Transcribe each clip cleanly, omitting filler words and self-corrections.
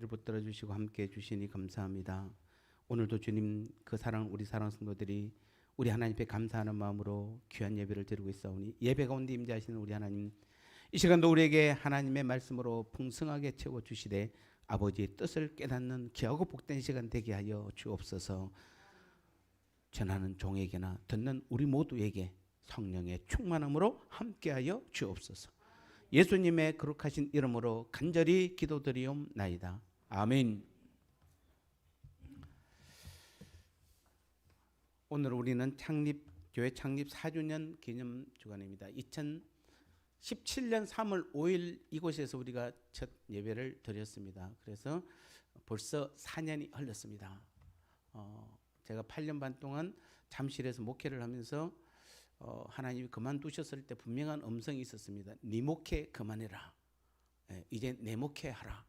예배를 붙들어 주시고 함께 해 주시니 감사합니다. 오늘도 주님 그 사랑 우리 사랑 성도들이 우리 하나님 앞에 감사하는 마음으로 귀한 예배를 드리고 있사오니 예배 가운데 임재하시는 우리 하나님 이 시간도 우리에게 하나님의 말씀으로 풍성하게 채워 주시되 아버지의 뜻을 깨닫는 귀하고 복된 시간 되게 하여 주옵소서. 전하는 종에게나 듣는 우리 모두에게 성령의 충만함으로 함께하여 주옵소서. 예수님의 거룩하신 이름으로 간절히 기도드리옵나이다. 아멘. 오늘 우리는 교회 창립 4주년 기념 주간입니다. 2017년 3월 5일 이곳에서 우리가 첫 예배를 드렸습니다. 그래서 벌써 4년이 흘렀습니다. 제가 8년 반 동안 잠실에서 목회를 하면서 하나님이 그만두셨을 때 분명한 음성이 있었습니다. 네 목회 그만해라. 이제 내 목회하라.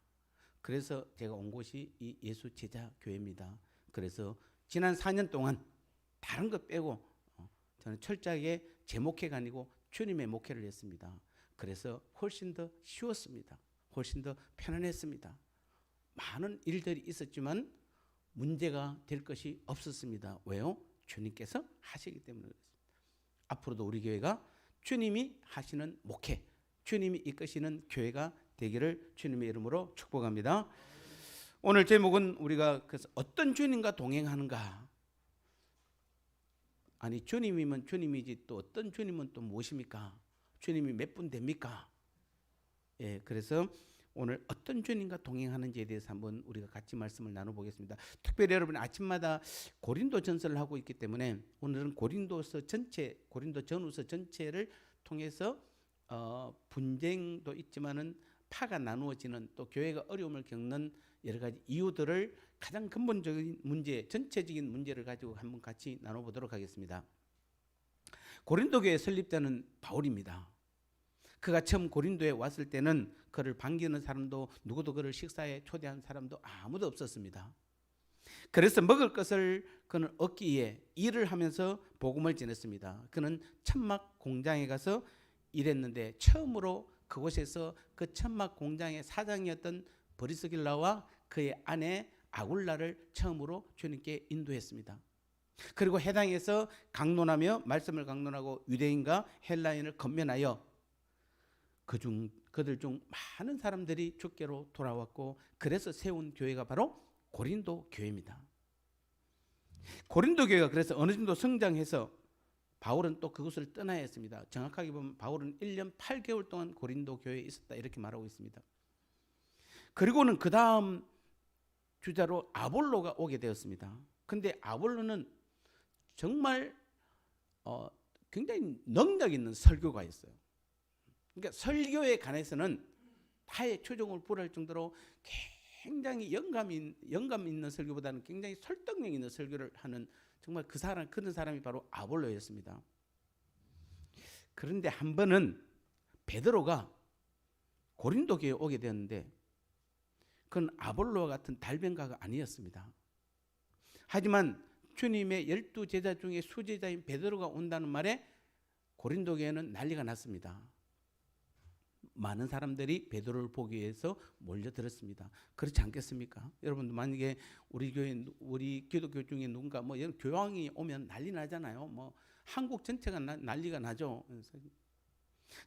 그래서 제가 온 곳이 이 예수 제자 교회입니다. 그래서 지난 4년 동안 다른 것 빼고 저는 철저하게 제 목회가 아니고 주님의 목회를 했습니다. 그래서 훨씬 더 쉬웠습니다. 훨씬 더 편안했습니다. 많은 일들이 있었지만 문제가 될 것이 없었습니다. 왜요? 주님께서 하시기 때문에 그렇습니다. 앞으로도 우리 교회가 주님이 하시는 목회, 주님이 이끄시는 교회가 되기를 주님의 이름으로 축복합니다. 오늘 제목은 우리가 그래서 어떤 주님과 동행하는가? 아니 주님이면 주님이지 또 어떤 주님은 또 무엇입니까? 주님이 몇 분 됩니까? 그래서 오늘 어떤 주님과 동행하는지에 대해서 한번 우리가 같이 말씀을 나눠보겠습니다. 특별히 여러분 아침마다 고린도 전서를 하고 있기 때문에 오늘은 고린도 전후서 전체를 통해서 분쟁도 있지만은 파가 나누어지는 또 교회가 어려움을 겪는 여러 가지 이유들을 가장 근본적인 문제, 전체적인 문제를 가지고 한번 같이 나눠보도록 하겠습니다. 고린도 교회 설립자는 바울입니다. 그가 처음 고린도에 왔을 때는 그를 반기는 사람도 누구도 그를 식사에 초대한 사람도 아무도 없었습니다. 그래서 먹을 것을 그는 얻기 위해 일을 하면서 복음을 전했습니다. 그는 천막 공장에 가서 일했는데 처음으로 그곳에서 그 천막 공장의 사장이었던 브리스길라와 그의 아내 아굴라를 처음으로 주님께 인도했습니다. 그리고 해당에서 강론하며 말씀을 강론하고 유대인과 헬라인을 건면하여 그들 중 많은 사람들이 주께로 돌아왔고 그래서 세운 교회가 바로 고린도 교회입니다. 고린도 교회가 그래서 어느 정도 성장해서 바울은 또 그곳을 떠나야 했습니다. 정확하게 보면 바울은 1년 8개월 동안 고린도 교회에 있었다 이렇게 말하고 있습니다. 그리고는 그 다음 주자로 아볼로가 오게 되었습니다. 근데 아볼로는 정말 굉장히 능력 있는 설교가 있어요. 그러니까 설교에 관해서는 타의 추종을 불할 정도로 굉장히 영감 있는 설교보다는 굉장히 설득력 있는 설교를 하는 정말 그런 사람이 바로 아볼로였습니다. 그런데 한 번은 베드로가 고린도 교회에 오게 되었는데 그건 아볼로와 같은 달변가가 아니었습니다. 하지만 주님의 12제자 중에 수제자인 베드로가 온다는 말에 고린도 교회는 난리가 났습니다. 많은 사람들이 베드로를 보기 위해서 몰려들었습니다. 그렇지 않겠습니까? 여러분도 만약에 우리 기독교 중에 누군가 이런 교황이 오면 난리 나잖아요. 한국 전체가 난리가 나죠.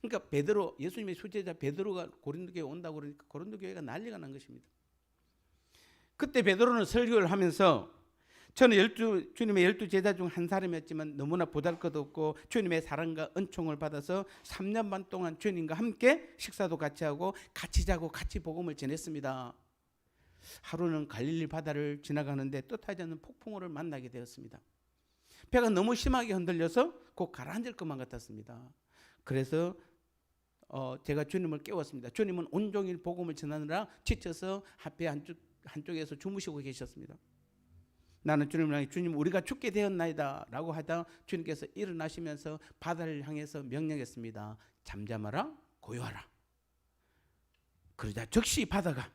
그러니까 예수님의 수제자 베드로가 고린도 교회에 온다고 그러니까 고린도 교회가 난리가 난 것입니다. 그때 베드로는 설교를 하면서 저는 주님의 12제자 중 한 사람이었지만 너무나 보잘것없고 주님의 사랑과 은총을 받아서 3년 반 동안 주님과 함께 식사도 같이 하고 같이 자고 같이 복음을 전했습니다. 하루는 갈릴리 바다를 지나가는데 뜻하지 않는 폭풍우를 만나게 되었습니다. 배가 너무 심하게 흔들려서 곧 가라앉을 것만 같았습니다. 그래서 제가 주님을 깨웠습니다. 주님은 온종일 복음을 전하느라 지쳐서 배 한쪽에서 주무시고 계셨습니다. 나는 주님을 향해 주님 우리가 죽게 되었나이다 라고 하다 주님께서 일어나시면서 바다를 향해서 명령했습니다. 잠잠하라 고요하라. 그러자 즉시 바다가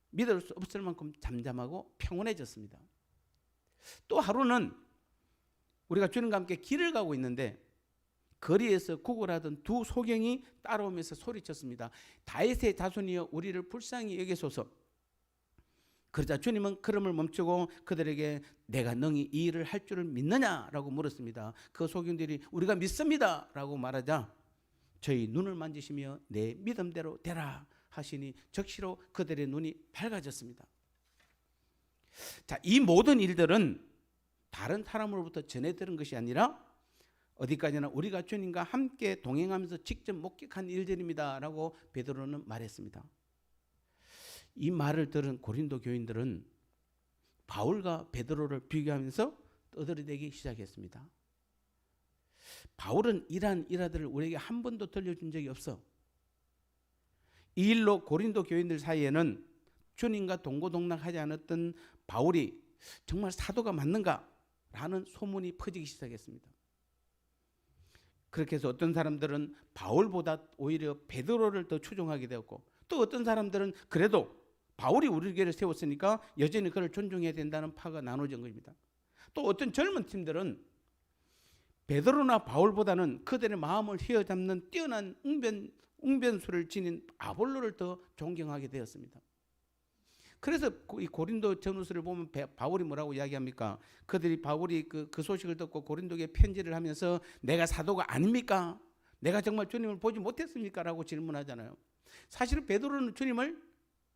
믿을 수 없을 만큼 잠잠하고 평온해졌습니다. 또 하루는 우리가 주님과 함께 길을 가고 있는데 거리에서 구걸하던 두 소경이 따라오면서 소리쳤습니다. 다윗의 자손이여 우리를 불쌍히 여기소서. 그러자 주님은 걸음을 멈추고 그들에게 내가 능히 이 일을 할 줄을 믿느냐라고 물었습니다. 그 소경들이 우리가 믿습니다 라고 말하자 저희 눈을 만지시며 내 믿음대로 되라 하시니 즉시로 그들의 눈이 밝아졌습니다. 자, 이 모든 일들은 다른 사람으로부터 전해 들은 것이 아니라 어디까지나 우리가 주님과 함께 동행하면서 직접 목격한 일들입니다 라고 베드로는 말했습니다. 이 말을 들은 고린도 교인들은 바울과 베드로를 비교하면서 떠들어대기 시작했습니다. 바울은 이러한 일화들을 우리에게 한 번도 들려준 적이 없어. 이 일로 고린도 교인들 사이에는 주님과 동고동락하지 않았던 바울이 정말 사도가 맞는가? 라는 소문이 퍼지기 시작했습니다. 그렇게 해서 어떤 사람들은 바울보다 오히려 베드로를 더 추종하게 되었고 또 어떤 사람들은 그래도 바울이 우리 교회를 세웠으니까 여전히 그를 존중해야 된다는 파가 나눠진 것입니다. 또 어떤 젊은 팀들은 베드로나 바울보다는 그들의 마음을 휘어잡는 뛰어난 웅변수를 지닌 아볼로를 더 존경하게 되었습니다. 그래서 이 고린도 전후서를 보면 바울이 뭐라고 이야기합니까? 그들이 바울이 그 소식을 듣고 고린도에 편지를 하면서 내가 사도가 아닙니까? 내가 정말 주님을 보지 못했습니까? 라고 질문하잖아요. 사실 베드로는 주님을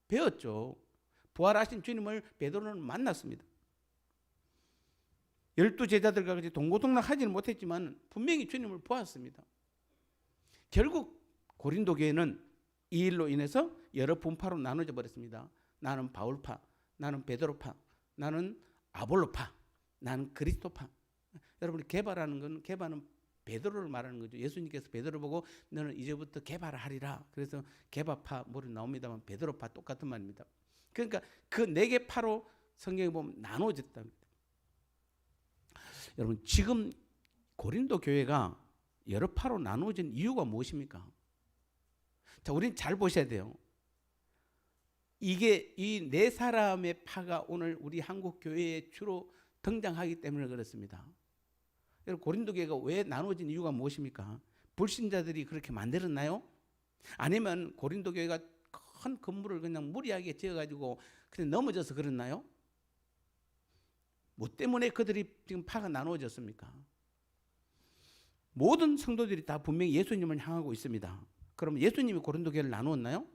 배웠죠. 부활하신 주님을 베드로는 만났습니다. 12제자들과 같이 동고동락하지는 못했지만 분명히 주님을 보았습니다. 결국 고린도 교회는 이 일로 인해서 여러 분파로 나눠져 버렸습니다. 나는 바울파, 나는 베드로파, 나는 아볼로파, 나는 그리스도파. 여러분이 개바는 베드로를 말하는 거죠. 예수님께서 베드로 보고 너는 이제부터 개바하리라. 그래서 개바파 뭐로 나옵니다만 베드로파 똑같은 말입니다. 그러니까 그 네 개 파로 성경에 보면 나눠졌답니다. 여러분 지금 고린도 교회가 여러 파로 나눠진 이유가 무엇입니까? 자, 우리는 잘 보셔야 돼요. 이게 이 네 사람의 파가 오늘 우리 한국 교회에 주로 등장하기 때문에 그렇습니다. 여러분 고린도 교회가 왜 나눠진 이유가 무엇입니까? 불신자들이 그렇게 만들었나요? 아니면 고린도 교회가 큰 건물을 그냥 무리하게 지어가지고 그냥 넘어져서 그랬나요? 뭐 때문에 그들이 지금 파가 나누어졌습니까? 모든 성도들이 다 분명히 예수님을 향하고 있습니다. 그럼 예수님이 고린도 교회를 나누었나요?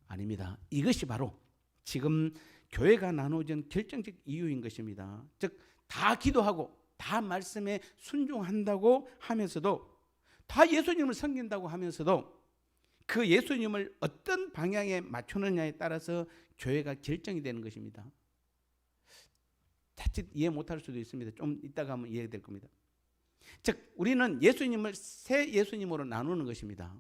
아닙니다. 이것이 바로 지금 교회가 나누어진 결정적 이유인 것입니다. 즉 다 기도하고 다 말씀에 순종한다고 하면서도 다 예수님을 섬긴다고 하면서도 그 예수님을 어떤 방향에 맞추느냐에 따라서 교회가 결정이 되는 것입니다. 자칫 이해 못할 수도 있습니다. 좀 이따가 하면 이해될 겁니다. 즉 우리는 예수님을 세 예수님으로 나누는 것입니다.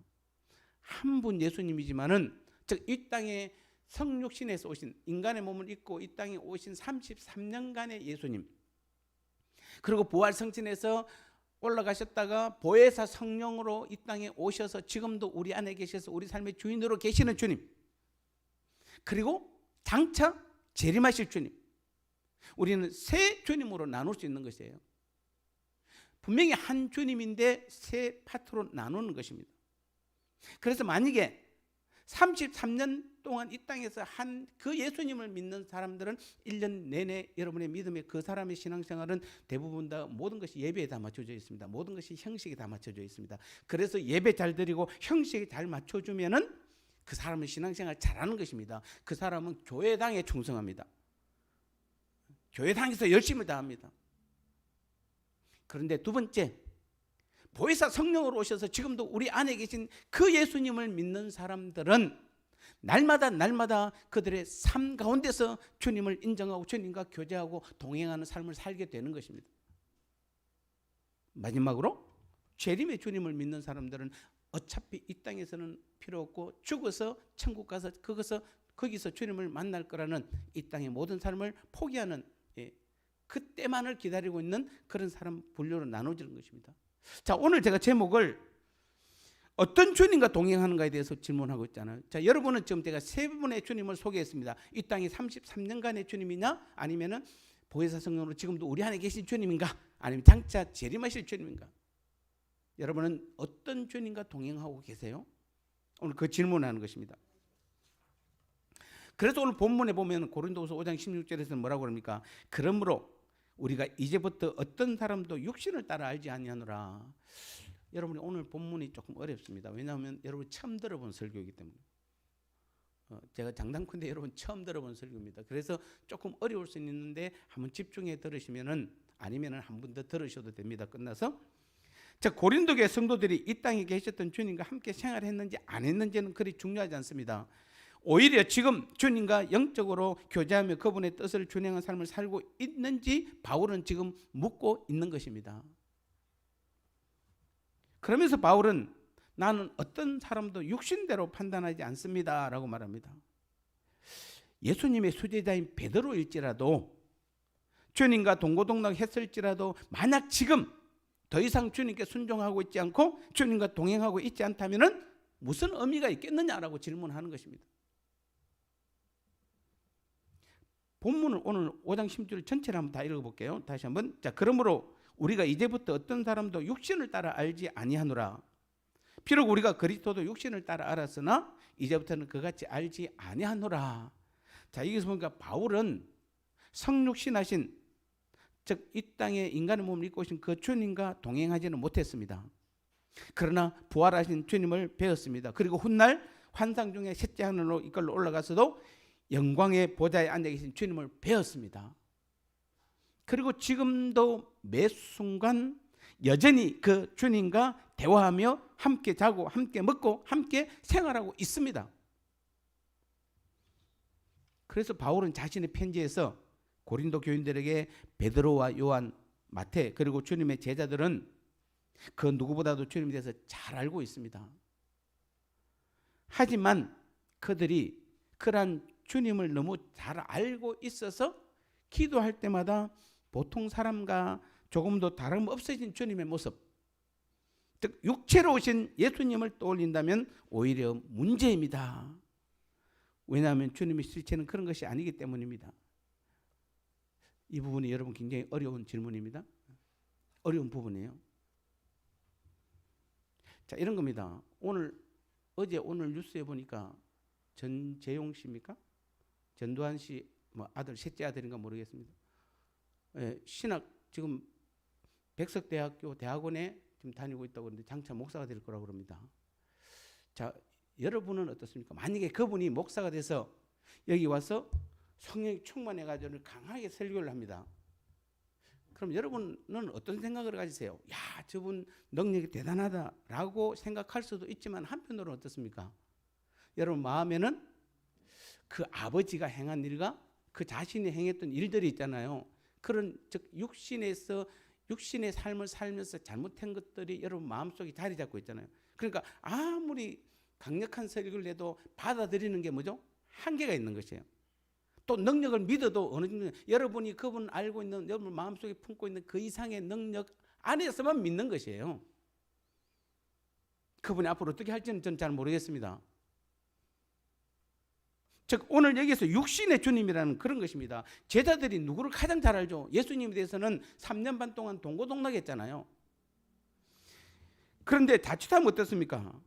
한 분 예수님이지만은 즉 이 땅에 성육신에서 오신 인간의 몸을 입고 이 땅에 오신 33년간의 예수님, 그리고 부활 성신에서 올라가셨다가 보혜사 성령으로 이 땅에 오셔서 지금도 우리 안에 계셔서 우리 삶의 주인으로 계시는 주님, 그리고 장차 재림하실 주님, 우리는 세 주님으로 나눌 수 있는 것이에요. 분명히 한 주님인데 세 파트로 나누는 것입니다. 그래서 만약에 33년 동안 이 땅에서 한 그 예수님을 믿는 사람들은 1년 내내 여러분의 믿음의 그 사람의 신앙생활은 대부분 다 모든 것이 예배에 다 맞춰져 있습니다. 모든 것이 형식에 다 맞춰져 있습니다. 그래서 예배 잘 드리고 형식에 잘 맞춰주면은 그 사람은 신앙생활 잘하는 것입니다. 그 사람은 교회당에 충성합니다. 교회당에서 열심을 다합니다. 그런데 두 번째, 보혜사 성령으로 오셔서 지금도 우리 안에 계신 그 예수님을 믿는 사람들은 날마다 그들의 삶 가운데서 주님을 인정하고 주님과 교제하고 동행하는 삶을 살게 되는 것입니다. 마지막으로 재림의 주님을 믿는 사람들은 어차피 이 땅에서는 필요 없고 죽어서 천국 가서 거기서 주님을 만날 거라는 이 땅의 모든 삶을 포기하는 그때만을 기다리고 있는 그런 사람 분류로 나눠지는 것입니다. 자, 오늘 제가 제목을 어떤 주님과 동행하는가에 대해서 질문하고 있잖아요. 자, 여러분은 지금 제가 세 분의 주님을 소개했습니다. 이 땅에 33년간의 주님이냐, 아니면은 보혜사 성령으로 지금도 우리 안에 계신 주님인가, 아니면 장차 재림하실 주님인가? 여러분은 어떤 주님과 동행하고 계세요? 오늘 그 질문하는 것입니다. 그래서 오늘 본문에 보면 고린도후서 5장 16절에서 뭐라고 그럽니까? 그러므로 우리가 이제부터 어떤 사람도 육신을 따라 알지 아니하노라. 여러분이 오늘 본문이 조금 어렵습니다. 왜냐하면 여러분 처음 들어본 설교이기 때문에. 제가 장담컨대 여러분 처음 들어본 설교입니다. 그래서 조금 어려울 수 있는데 한번 집중해 들으시면은, 아니면은 한 번 더 들으셔도 됩니다. 끝나서. 자, 고린도교의 성도들이 이 땅에 계셨던 주님과 함께 생활했는지 안 했는지는 그리 중요하지 않습니다. 오히려 지금 주님과 영적으로 교제하며 그분의 뜻을 준행한 삶을 살고 있는지 바울은 지금 묻고 있는 것입니다. 그러면서 바울은 나는 어떤 사람도 육신대로 판단하지 않습니다 라고 말합니다. 예수님의 수제자인 베드로일지라도, 주님과 동고동락 했을지라도 만약 지금 더 이상 주님께 순종하고 있지 않고 주님과 동행하고 있지 않다면 무슨 의미가 있겠느냐라고 질문하는 것입니다. 본문을 오늘 5장 16절 전체를 한번 다 읽어볼게요. 다시 한번. 자, 그러므로 우리가 이제부터 어떤 사람도 육신을 따라 알지 아니하노라. 비록 우리가 그리스도도 육신을 따라 알았으나 이제부터는 그같이 알지 아니하노라. 자, 여기서 보니까 바울은 성육신하신, 즉 이 땅에 인간의 몸을 입고 오신 그 주님과 동행하지는 못했습니다. 그러나 부활하신 주님을 배웠습니다. 그리고 훗날 환상 중에 셋째 하늘로 이끌러 올라가서도 영광의 보좌에 앉아 계신 주님을 배웠습니다. 그리고 지금도 매 순간 여전히 그 주님과 대화하며 함께 자고 함께 먹고 함께 생활하고 있습니다. 그래서 바울은 자신의 편지에서 고린도 교인들에게 베드로와 요한, 마태 그리고 주님의 제자들은 그 누구보다도 주님에 대해서 잘 알고 있습니다. 하지만 그들이 그런 주님을 너무 잘 알고 있어서 기도할 때마다 보통 사람과 조금도 다름없어진 주님의 모습, 즉 육체로 오신 예수님을 떠올린다면 오히려 문제입니다. 왜냐하면 주님의 실체는 그런 것이 아니기 때문입니다. 이 부분이 여러분 굉장히 어려운 질문입니다. 어려운 부분이에요. 자, 이런 겁니다. 오늘 뉴스에 보니까 전재용 씨입니까? 전두환 씨 뭐 아들, 셋째 아들인가 모르겠습니다. 신학 지금 백석대학교 대학원에 지금 다니고 있다고 하는데 장차 목사가 될 거라고 그럽니다. 자, 여러분은 어떻습니까? 만약에 그분이 목사가 돼서 여기 와서 성령이 충만해가지고 강하게 설교를 합니다. 그럼 여러분은 어떤 생각을 가지세요? 야, 저분 능력이 대단하다라고 생각할 수도 있지만 한편으로는 어떻습니까? 여러분 마음에는 그 아버지가 행한 일과 그 자신이 행했던 일들이 있잖아요. 그런 즉 육신의 삶을 살면서 잘못한 것들이 여러분 마음속에 자리 잡고 있잖아요. 그러니까 아무리 강력한 설교를 해도 받아들이는 게 뭐죠? 한계가 있는 것이에요. 또 능력을 믿어도 어느 정도 여러분이 그분 알고 있는, 여러분 마음속에 품고 있는 그 이상의 능력 안에서만 믿는 것이에요. 그분이 앞으로 어떻게 할지는 저는 잘 모르겠습니다. 즉 오늘 여기서 육신의 주님이라는 그런 것입니다. 제자들이 누구를 가장 잘 알죠? 예수님에 대해서는 3년 반 동안 동고동락했잖아요. 그런데 자칫하면 어떻습니까?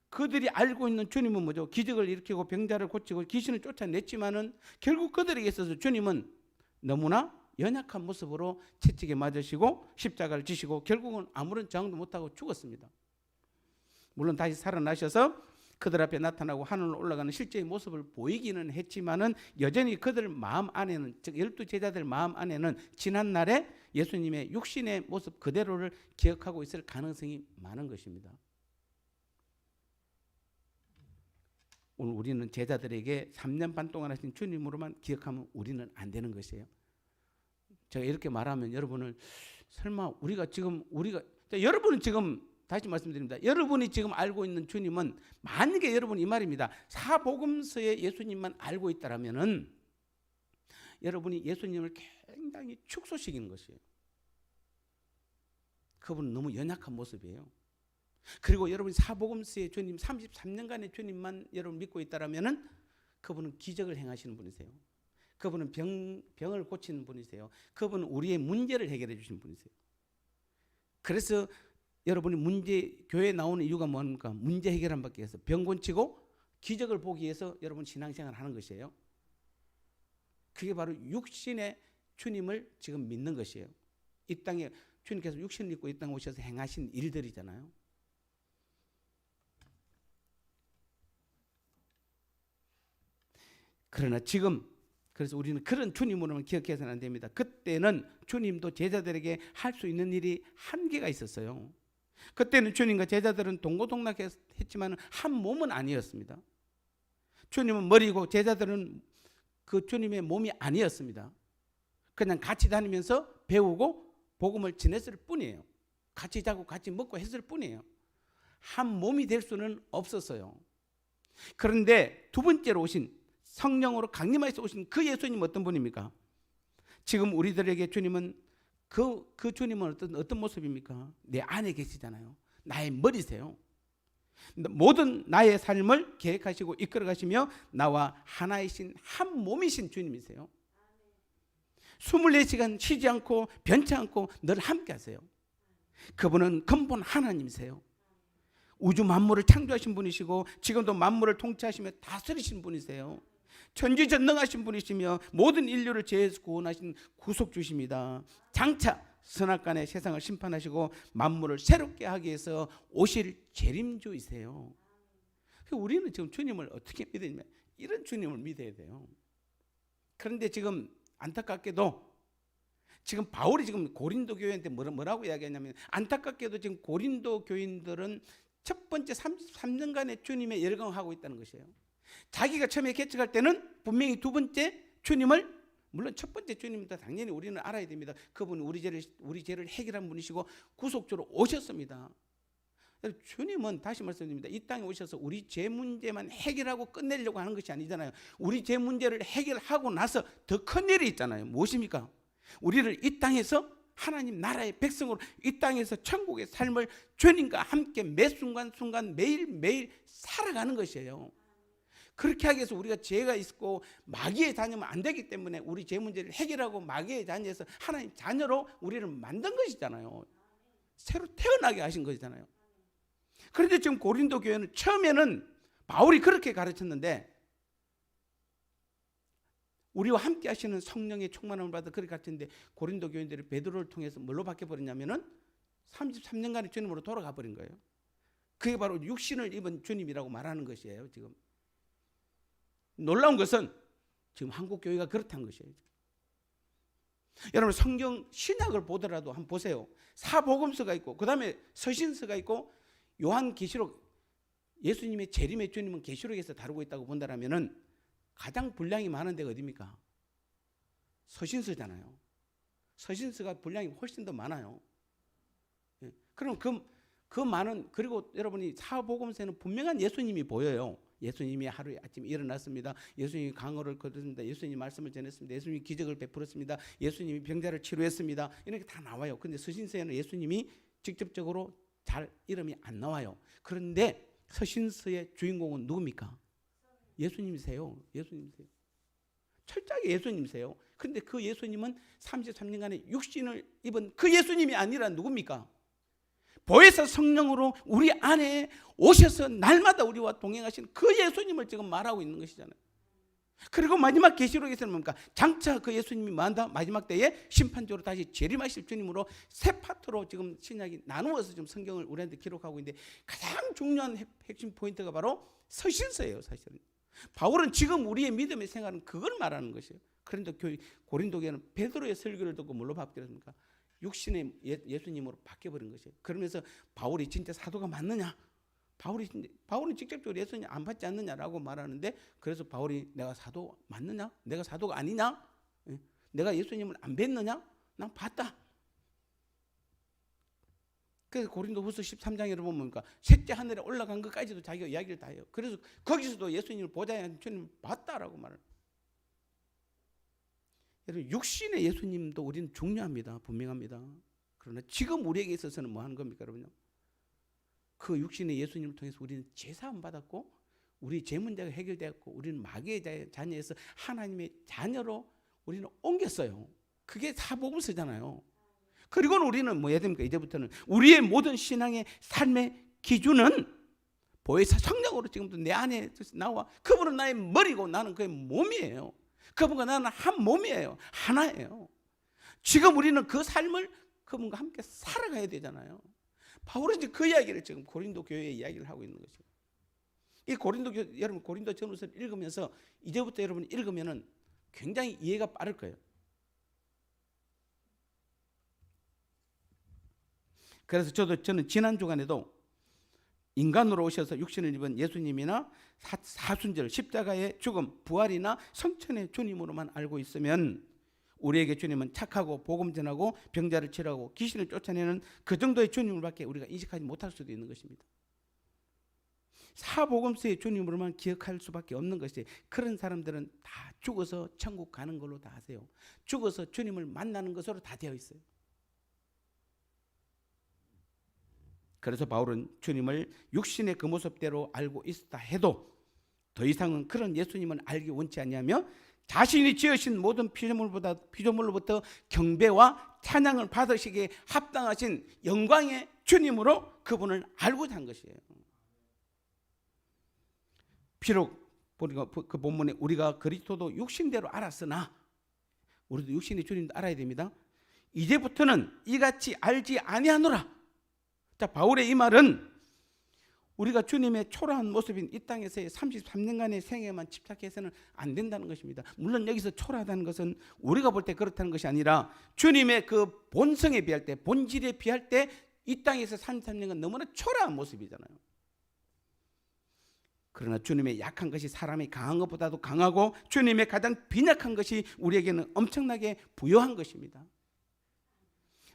그들이 알고 있는 주님은 뭐죠? 기적을 일으키고 병자를 고치고 귀신을 쫓아냈지만은 결국 그들에게 있어서 주님은 너무나 연약한 모습으로 채찍에 맞으시고 십자가를 지시고 결국은 아무런 저항도 못하고 죽었습니다. 물론 다시 살아나셔서 그들 앞에 나타나고 하늘로 올라가는 실제의 모습을 보이기는 했지만은 여전히 그들 마음 안에는, 즉 12제자들 마음 안에는 지난날에 예수님의 육신의 모습 그대로를 기억하고 있을 가능성이 많은 것입니다. 오늘 우리는 제자들에게 3년 반 동안 하신 주님으로만 기억하면 우리는 안 되는 것이에요. 제가 이렇게 말하면 여러분을 설마 여러분은 지금 다시 말씀드립니다. 여러분이 지금 알고 있는 주님은 만약에 여러분 이 말입니다. 사복음서의 예수님만 알고 있다라면은 여러분이 예수님을 굉장히 축소시키는 것이에요. 그분은 너무 연약한 모습이에요. 그리고 여러분이 사복음서의 주님 33년간의 주님만 여러분 믿고 있다라면은 그분은 기적을 행하시는 분이세요. 그분은 병을 고치는 분이세요. 그분은 우리의 문제를 해결해 주시는 분이세요. 그래서 여러분이 교회에 나오는 이유가 뭡니까? 문제 해결한 밖에 해서 병 고치고 기적을 보기 위해서 여러분 신앙생활을 하는 것이에요. 그게 바로 육신의 주님을 지금 믿는 것이에요. 이 땅에 주님께서 육신을 입고 이 땅에 오셔서 행하신 일들이잖아요. 그러나 지금 그래서 우리는 그런 주님으로만 기억해서는 안 됩니다. 그때는 주님도 제자들에게 할 수 있는 일이 한계가 있었어요. 그때는 주님과 제자들은 동고동락했지만 한 몸은 아니었습니다. 주님은 머리고 제자들은 그 주님의 몸이 아니었습니다. 그냥 같이 다니면서 배우고 복음을 전했을 뿐이에요. 같이 자고 같이 먹고 했을 뿐이에요. 한 몸이 될 수는 없었어요. 그런데 두 번째로 오신 성령으로 강림하셔서 오신 그 예수님 어떤 분입니까? 지금 우리들에게 주님은 그 주님은 어떤 모습입니까? 내 안에 계시잖아요. 나의 머리세요. 모든 나의 삶을 계획하시고 이끌어 가시며 나와 하나이신 한 몸이신 주님이세요. 24시간 쉬지 않고 변치 않고 늘 함께 하세요. 그분은 근본 하나님이세요. 우주 만물을 창조하신 분이시고 지금도 만물을 통치하시며 다스리신 분이세요. 천지전능하신 분이시며 모든 인류를 죄에서 구원하신 구속주십니다. 장차 선악간에 세상을 심판하시고 만물을 새롭게 하기 위해서 오실 재림주이세요. 우리는 지금 주님을 어떻게 믿으냐면 이런 주님을 믿어야 돼요. 그런데 지금 안타깝게도 지금 바울이 지금 고린도 교회한테 뭐라고 이야기하냐면 안타깝게도 지금 고린도 교인들은 첫 번째 33년간의 주님의 열광하고 있다는 것이에요. 자기가 처음에 개척할 때는 분명히 두 번째 주님을, 물론 첫 번째 주님도 당연히 우리는 알아야 됩니다. 그분은 우리 죄를 해결한 분이시고 구속주로 오셨습니다. 주님은 다시 말씀드립니다. 이 땅에 오셔서 우리 죄 문제만 해결하고 끝내려고 하는 것이 아니잖아요. 우리 죄 문제를 해결하고 나서 더 큰 일이 있잖아요. 무엇입니까? 우리를 이 땅에서 하나님 나라의 백성으로 이 땅에서 천국의 삶을 주님과 함께 매 순간순간 매일매일 살아가는 것이에요. 그렇게 하기 위해서 우리가 죄가 있고 마귀의 자녀면 안 되기 때문에 우리 죄 문제를 해결하고 마귀의 자녀에서 하나님 자녀로 우리를 만든 것이잖아요. 새로 태어나게 하신 것이잖아요. 그런데 지금 고린도 교회는 처음에는 바울이 그렇게 가르쳤는데 우리와 함께 하시는 성령의 충만함을 받아 그렇게 가르쳤는데 고린도 교인들이 베드로를 통해서 뭘로 바뀌어버렸냐면은 33년간의 주님으로 돌아가 버린 거예요. 그게 바로 육신을 입은 주님이라고 말하는 것이에요. 지금 놀라운 것은 지금 한국 교회가 그렇다는 것이에요. 여러분 성경 신약을 보더라도 한번 보세요. 사복음서가 있고 그 다음에 서신서가 있고 요한계시록, 예수님의 재림의 주님은 계시록에서 다루고 있다고 본다라면은 가장 분량이 많은 데가 어디입니까? 서신서잖아요. 서신서가 분량이 훨씬 더 많아요. 그럼 그 많은, 그리고 여러분이 사복음서에는 분명한 예수님이 보여요. 예수님이 하루에 아침에 일어났습니다. 예수님이 강호를 거두었습니다. 예수님이 말씀을 전했습니다. 예수님이 기적을 베풀었습니다. 예수님이 병자를 치료했습니다. 이렇게 다 나와요. 그런데 서신서에는 예수님이 직접적으로 잘 이름이 안 나와요. 그런데 서신서의 주인공은 누굽니까? 예수님이세요. 예수님이세요. 철저하게 예수님이세요. 그런데 그 예수님은 33년간의 육신을 입은 그 예수님이 아니라 누굽니까? 보혜사 성령으로 우리 안에 오셔서 날마다 우리와 동행하시는 그 예수님을 지금 말하고 있는 것이잖아요. 그리고 마지막 계시록에서는 뭡니까? 장차 그 예수님이 뭐한다? 마지막 때에 심판적으로 다시 재림하실 주님으로 세 파트로 지금 신약이 나누어서 지금 성경을 우리한테 기록하고 있는데 가장 중요한 핵심 포인트가 바로 서신서예요. 사실은 바울은 지금 우리의 믿음의 생활은 그걸 말하는 것이에요. 그런데 고린도 교회는 베드로의 설교를 듣고 뭘로 바뀌었습니까? 육신의 예수님으로 바뀌어버린 것이에요. 그러면서 바울이 진짜 사도가 맞느냐? 바울은 직접적으로 예수님 안 받지 않느냐라고 말하는데, 그래서 바울이 내가 사도 맞느냐? 내가 사도가 아니냐? 내가 예수님을 안 뵀느냐? 난 봤다. 그래서 고린도후서 13장에 보면 뭡니까? 셋째 하늘에 올라간 것까지도 자기가 이야기를 다 해요. 그래서 거기서도 예수님을 보자니 주님을 봤다라고 말을. 여러분 육신의 예수님도 우리는 중요합니다. 분명합니다. 그러나 지금 우리에게 있어서는 뭐 하는 겁니까, 여러분요? 그 육신의 예수님을 통해서 우리는 제사함 받았고 우리 죄 문제가 해결되었고 우리는 마귀의 자녀에서 하나님의 자녀로 우리는 옮겼어요. 그게 사복음서잖아요. 그리고는 우리는 뭐 해야 됩니까? 이제부터는 우리의 모든 신앙의 삶의 기준은 보혜사 성령으로 지금도 내 안에 나와 그분은 나의 머리고 나는 그의 몸이에요. 그분과 나는 한 몸이에요. 하나예요. 지금 우리는 그 삶을 그분과 함께 살아가야 되잖아요. 바울은 이제 그 이야기를 지금 고린도 교회의 이야기를 하고 있는 거죠. 이 여러분 고린도 전후서를 읽으면서 이제부터 여러분 읽으면은 굉장히 이해가 빠를 거예요. 그래서 저는 지난 주간에도 인간으로 오셔서 육신을 입은 예수님이나 사순절, 십자가의 죽음, 부활이나 성천의 주님으로만 알고 있으면 우리에게 주님은 착하고 복음 전하고 병자를 치료하고 귀신을 쫓아내는 그 정도의 주님을밖에 우리가 인식하지 못할 수도 있는 것입니다. 사복음서의 주님으로만 기억할 수밖에 없는 것이, 그런 사람들은 다 죽어서 천국 가는 걸로 다 아세요. 죽어서 주님을 만나는 것으로 다 되어 있어요. 그래서 바울은 주님을 육신의 그 모습대로 알고 있었다 해도 더 이상은 그런 예수님을 알기 원치 않냐며 자신이 지으신 모든 피조물로부터 경배와 찬양을 받으시기에 합당하신 영광의 주님으로 그분을 알고자 한 것이에요. 비록 그 본문에 우리가 그리스도도 육신대로 알았으나 우리도 육신의 주님도 알아야 됩니다. 이제부터는 이같이 알지 아니하노라. 자, 바울의 이 말은 우리가 주님의 초라한 모습인 이 땅에서의 33년간의 생애만 집착해서는 안 된다는 것입니다. 물론 여기서 초라하다는 것은 우리가 볼 때 그렇다는 것이 아니라 주님의 그 본성에 비할 때, 본질에 비할 때 이 땅에서 33년간 너무나 초라한 모습이잖아요. 그러나 주님의 약한 것이 사람이 강한 것보다도 강하고 주님의 가장 빈약한 것이 우리에게는 엄청나게 부요한 것입니다.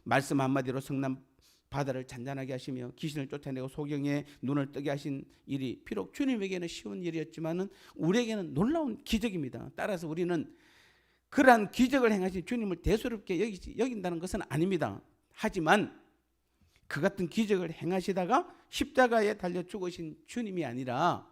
말씀 한마디로 성남 바다를 잔잔하게 하시며 귀신을 쫓아내고 소경의 눈을 뜨게 하신 일이 비록 주님에게는 쉬운 일이었지만은 우리에게는 놀라운 기적입니다. 따라서 우리는 그러한 기적을 행하신 주님을 대수롭게 여긴다는 것은 아닙니다. 하지만 그 같은 기적을 행하시다가 십자가에 달려 죽으신 주님이 아니라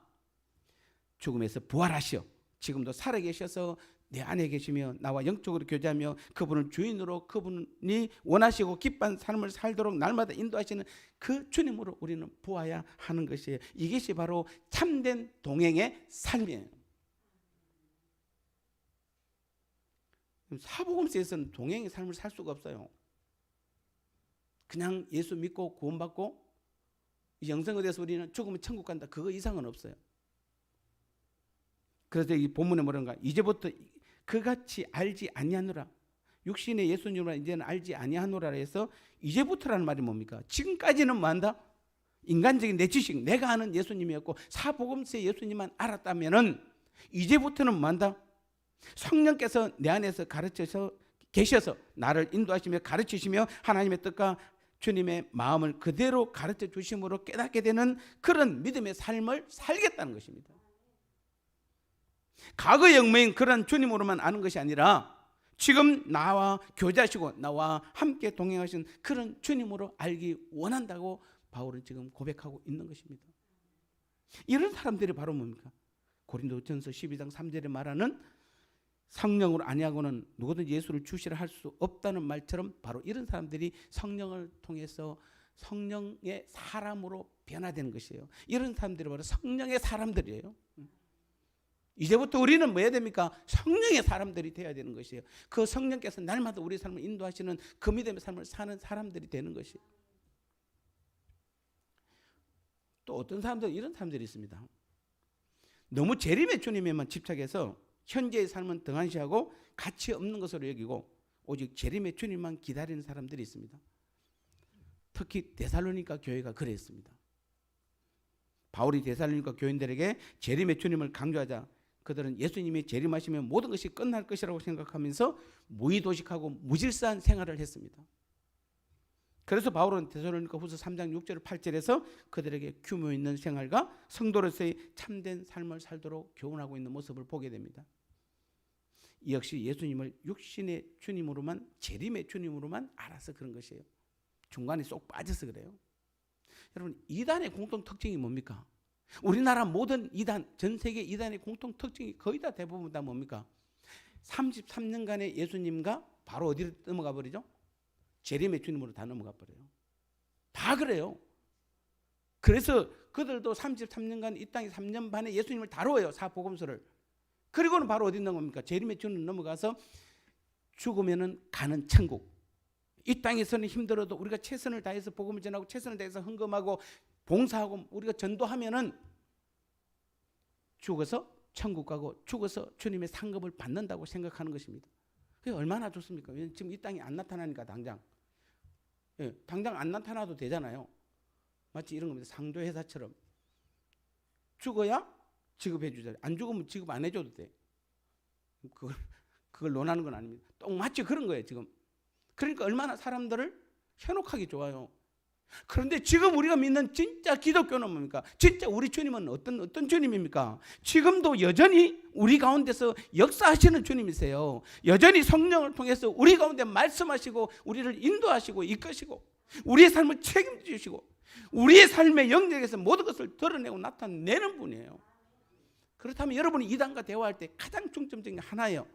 죽음에서 부활하시어 지금도 살아계셔서 내 안에 계시며 나와 영적으로 교제하며 그분을 주인으로 그분이 원하시고 기쁜 삶을 살도록 날마다 인도하시는 그 주님으로 우리는 보아야 하는 것이에요. 이것이 바로 참된 동행의 삶이에요. 사복음서에서는 동행의 삶을 살 수가 없어요. 그냥 예수 믿고 구원받고 영생에 대해서 우리는 죽으면 천국 간다, 그거 이상은 없어요. 그래서 이 본문에 뭐라는가? 이제부터 그같이 알지 아니하노라. 육신의 예수님을 이제는 알지 아니하노라 해서 이제부터라는 말이 뭡니까? 지금까지는 뭐한다? 인간적인 내 지식, 내가 아는 예수님이었고 사복음서의 예수님만 알았다면은 이제부터는 뭐한다? 성령께서 내 안에서 가르쳐서 계셔서 나를 인도하시며 가르치시며 하나님의 뜻과 주님의 마음을 그대로 가르쳐 주심으로 깨닫게 되는 그런 믿음의 삶을 살겠다는 것입니다. 과거의 영매인 그런 주님으로만 아는 것이 아니라 지금 나와 교제하시고 나와 함께 동행하신 그런 주님으로 알기 원한다고 바울은 지금 고백하고 있는 것입니다. 이런 사람들이 바로 뭡니까? 고린도전서 12장 3절에 말하는 성령으로 아니하고는 누구든지 예수를 주시라 할 수 없다는 말처럼 바로 이런 사람들이 성령을 통해서 성령의 사람으로 변화되는 것이에요. 이런 사람들이 바로 성령의 사람들이에요. 이제부터 우리는 뭐 해야 됩니까? 성령의 사람들이 되어야 되는 것이에요. 그 성령께서 날마다 우리 삶을 인도하시는 그 믿음의 삶을 사는 사람들이 되는 것이에요. 또 어떤 사람들은 이런 사람들이 있습니다. 너무 재림의 주님에만 집착해서 현재의 삶은 등한시하고 가치 없는 것으로 여기고 오직 재림의 주님만 기다리는 사람들이 있습니다. 특히 데살로니가 교회가 그랬습니다. 바울이 데살로니가 교인들에게 재림의 주님을 강조하자 그들은 예수님이 재림하시면 모든 것이 끝날 것이라고 생각하면서 무의도식하고 무질서한 생활을 했습니다. 그래서 바울은 데살로니가 후서 3장 6절 8절에서 그들에게 규모 있는 생활과 성도로서의 참된 삶을 살도록 교훈하고 있는 모습을 보게 됩니다. 이 역시 예수님을 육신의 주님으로만, 재림의 주님으로만 알아서 그런 것이에요. 중간에 쏙 빠져서 그래요. 여러분, 이단의 공통 특징이 뭡니까? 우리나라 모든 이단, 전 세계 이단의 공통 특징이 거의 다 대부분 다 뭡니까? 33년간의 예수님과 바로 어디로 넘어가 버리죠? 재림의 주님으로 다 넘어가 버려요. 다 그래요. 그래서 그들도 33년간 이 땅에 3년 반에 예수님을 다뤄요. 사복음서를. 그리고는 바로 어디 있는 겁니까? 재림의 주는 넘어가서 죽으면은 가는 천국. 이 땅에서는 힘들어도 우리가 최선을 다해서 복음을 전하고 최선을 다해서 헌금하고 봉사하고 우리가 전도하면은 죽어서 천국 가고 죽어서 주님의 상급을 받는다고 생각하는 것입니다. 그게 얼마나 좋습니까? 지금 이 땅에 안 나타나니까 당장. 예, 당장 안 나타나도 되잖아요. 마치 이런 겁니다. 상조회사처럼 죽어야 지급해 주자. 안 죽으면 지급 안 해줘도 돼. 그걸 논하는 건 아닙니다. 또 마치 그런 거예요 지금. 그러니까 얼마나 사람들을 현혹하기 좋아요. 그런데 지금 우리가 믿는 진짜 기독교는 뭡니까? 진짜 우리 주님은 어떤 주님입니까? 지금도 여전히 우리 가운데서 역사하시는 주님이세요. 여전히 성령을 통해서 우리 가운데 말씀하시고 우리를 인도하시고 이끄시고 우리의 삶을 책임지시고 우리의 삶의 영역에서 모든 것을 드러내고 나타내는 분이에요. 그렇다면 여러분이 이단과 대화할 때 가장 중점적인 게 하나예요.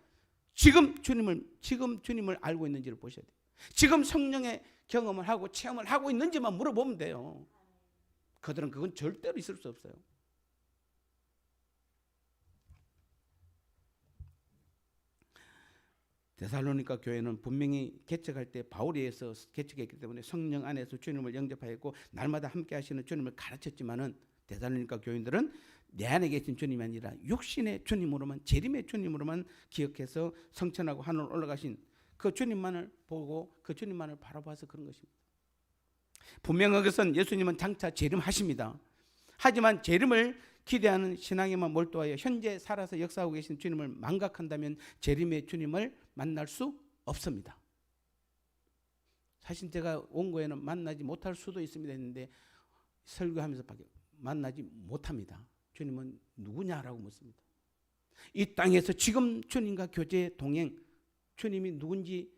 지금 주님을 알고 있는지를 보셔야 돼요. 지금 성령의 경험을 하고 체험을 하고 있는지만 물어보면 돼요. 그들은 그건 절대로 있을 수 없어요. 데살로니가 교회는 분명히 개척할 때 바울에 의해서 개척했기 때문에 성령 안에서 주님을 영접하였고 날마다 함께 하시는 주님을 가르쳤지만은 데살로니가 교인들은 내 안에 계신 주님이 아니라 육신의 주님으로만 재림의 주님으로만 기억해서 성천하고 하늘 올라가신 그 주님만을 보고 그 주님만을 바라봐서 그런 것입니다. 분명한 것은 예수님은 장차 재림하십니다. 하지만 재림을 기대하는 신앙에만 몰두하여 현재 살아서 역사하고 계신 주님을 망각한다면 재림의 주님을 만날 수 없습니다. 사실 제가 원고에는 만나지 못할 수도 있습니다 했는데 설교하면서 만나지 못합니다. 주님은 누구냐라고 묻습니다. 이 땅에서 지금 주님과 교제 동행, 주님이 누군지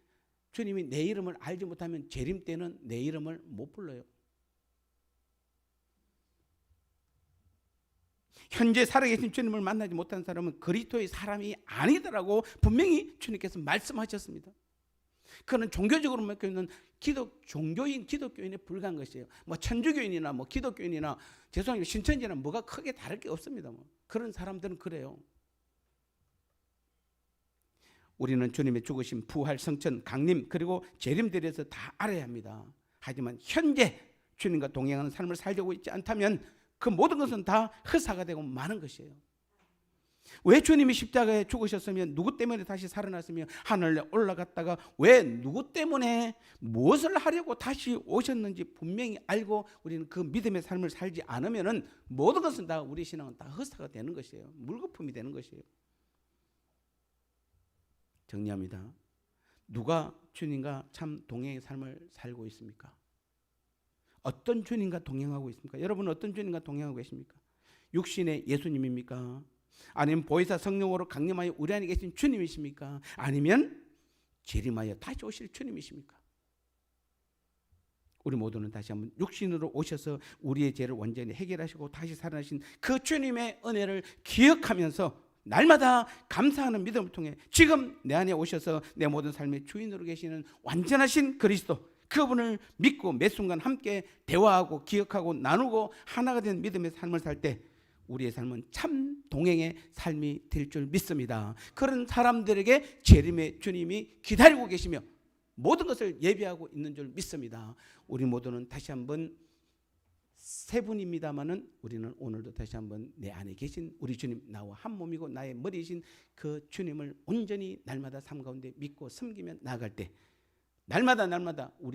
주님이 내 이름을 알지 못하면 재림 때는 내 이름을 못 불러요. 현재 살아계신 주님을 만나지 못한 사람은 그리스도의 사람이 아니더라고 분명히 주님께서 말씀하셨습니다. 그는 종교적으로 맡겨있는 기독교인에 불과한 것이에요. 뭐 천주교인이나 뭐 기독교인이나 죄송합니다 신천지나 뭐가 크게 다를 게 없습니다. 뭐 그런 사람들은 그래요. 우리는 주님의 죽으심, 부활, 성천, 강림 그리고 재림에 대해서 다 알아야 합니다. 하지만 현재 주님과 동행하는 삶을 살려고 있지 않다면 그 모든 것은 다 헛사가 되고 마는 것이에요. 왜 주님이 십자가에 죽으셨으며 누구 때문에 다시 살아났으며 하늘에 올라갔다가 왜 누구 때문에 무엇을 하려고 다시 오셨는지 분명히 알고 우리는 그 믿음의 삶을 살지 않으면 모든 것은 다 우리 신앙은 다 헛사가 되는 것이에요. 물거품이 되는 것이에요. 정리합니다. 누가 주님과 참 동행의 삶을 살고 있습니까? 어떤 주님과 동행하고 있습니까? 여러분은 어떤 주님과 동행하고 계십니까? 육신의 예수님입니까? 아니면 보혜사 성령으로 강림하여 우리 안에 계신 주님이십니까? 아니면 재림하여 다시 오실 주님이십니까? 우리 모두는 다시 한번 육신으로 오셔서 우리의 죄를 완전히 해결하시고 다시 살아나신 그 주님의 은혜를 기억하면서 날마다 감사하는 믿음을 통해 지금 내 안에 오셔서 내 모든 삶의 주인으로 계시는 완전하신 그리스도 그분을 믿고 매 순간 함께 대화하고 기억하고 나누고 하나가 된 믿음의 삶을 살 때 우리의 삶은 참 동행의 삶이 될 줄 믿습니다. 그런 사람들에게 재림의 주님이 기다리고 계시며 모든 것을 예비하고 있는 줄 믿습니다. 우리 모두는 다시 한번 세 분입니다마는 우리는 오늘도 다시 한번 내 안에 계신 우리 주님 나와 한 몸이고 나의 머리이신 그 주님을 온전히 날마다 삶 가운데 믿고 섬기며 나아갈 때 날마다 우리